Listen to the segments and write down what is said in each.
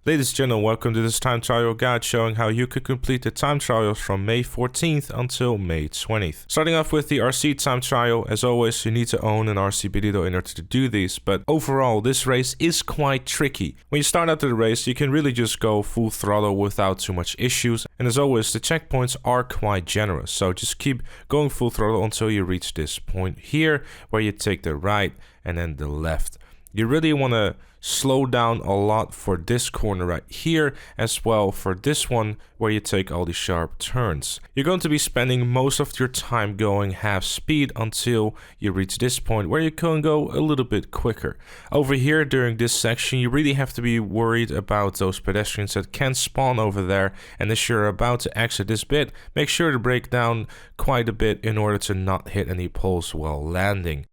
Ladies and gentlemen, welcome to this time trial guide showing how you could complete the time trials from May 14th until May 20th. Starting off with the RC time trial, as always you need to own an RC Burrito in order to do these, but overall this race is quite tricky. When you start out the race you can really just go full throttle without too much issues, and as always the checkpoints are quite generous, so just keep going full throttle until you reach this point here where you take the right and then the left. You really want to slow down a lot for this corner right here, as well for this one where you take all the sharp turns. You're going to be spending most of your time going half speed until you reach this point where you can go a little bit quicker. Over here during this section you really have to be worried about those pedestrians that can spawn over there, and as you're about to exit this bit, make sure to brake down quite a bit in order to not hit any poles while landing.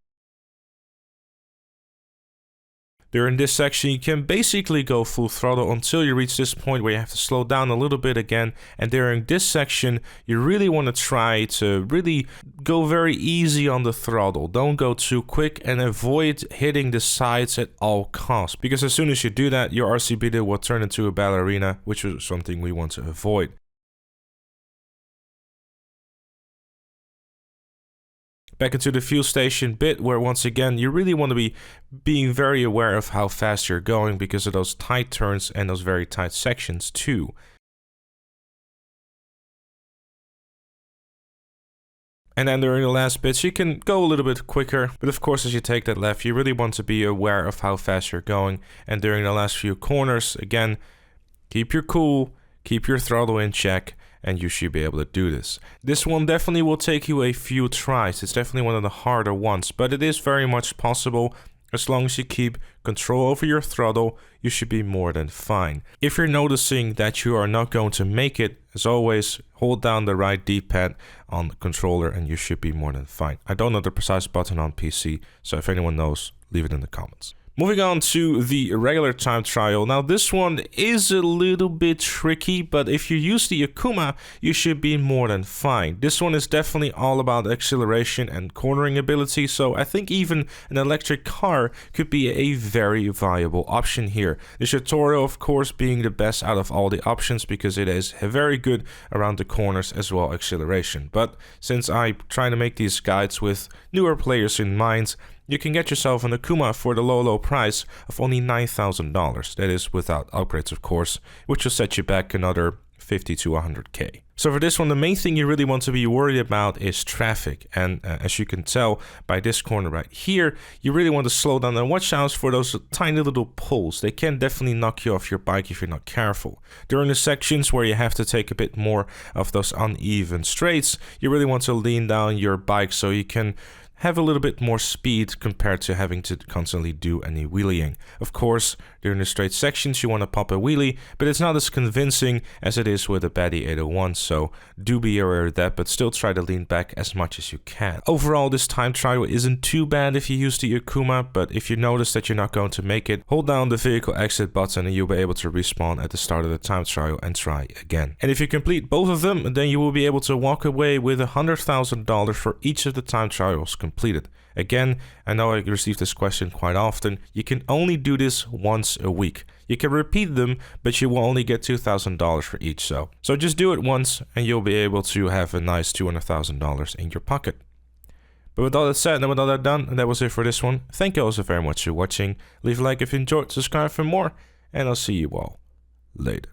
During this section you can basically go full throttle until you reach this point where you have to slow down a little bit again, and during this section you really want to try to really go very easy on the throttle. Don't go too quick and avoid hitting the sides at all costs, because as soon as you do that your RC Burrito will turn into a ballerina, which is something we want to avoid. Back into the fuel station bit, where once again you really want to be being very aware of how fast you're going because of those tight turns and those very tight sections too. And then during the last bits you can go a little bit quicker, but of course as you take that left you really want to be aware of how fast you're going. And during the last few corners, again, keep your cool, keep your throttle in check, and you should be able to do this. This one definitely will take you a few tries. It's definitely one of the harder ones, but it is very much possible. As long as you keep control over your throttle, you should be more than fine. If you're noticing that you are not going to make it, as always, hold down the right D-pad on the controller and you should be more than fine. I don't know the precise button on PC, so if anyone knows, leave it in the comments. Moving on to the irregular time trial. Now this one is a little bit tricky, but if you use the Akuma, you should be more than fine. This one is definitely all about acceleration and cornering ability, so I think even an electric car could be a very viable option here. The tutorial of course being the best out of all the options because it is very good around the corners as well acceleration. But since I try to make these guides with newer players in mind, you can get yourself an Akuma for the low price of only $9,000. That is without upgrades of course, which will set you back another 50 to 100k. So for this one, the main thing you really want to be worried about is traffic. And as you can tell by this corner right here, you really want to slow down and watch out for those tiny little poles. They can definitely knock you off your bike if you're not careful. During the sections where you have to take a bit more of those uneven straights, you really want to lean down your bike so you can have a little bit more speed compared to having to constantly do any wheeling. Of course, during the straight sections you want to pop a wheelie, but it's not as convincing as it is with a Baddie 801, so do be aware of that, but still try to lean back as much as you can. Overall, this time trial isn't too bad if you use the Akuma, but if you notice that you're not going to make it, hold down the vehicle exit button and you'll be able to respawn at the start of the time trial and try again. And if you complete both of them, then you will be able to walk away with $100,000 for each of the time trials completed. Again, I know I receive this question quite often. You can only do this once a week. You can repeat them, but you will only get $2,000 for each. So just do it once and you'll be able to have a nice $200,000 in your pocket. But with all that said and with all that done, that was it for this one. Thank you all so very much for watching. Leave a like if you enjoyed, subscribe for more, and I'll see you all later.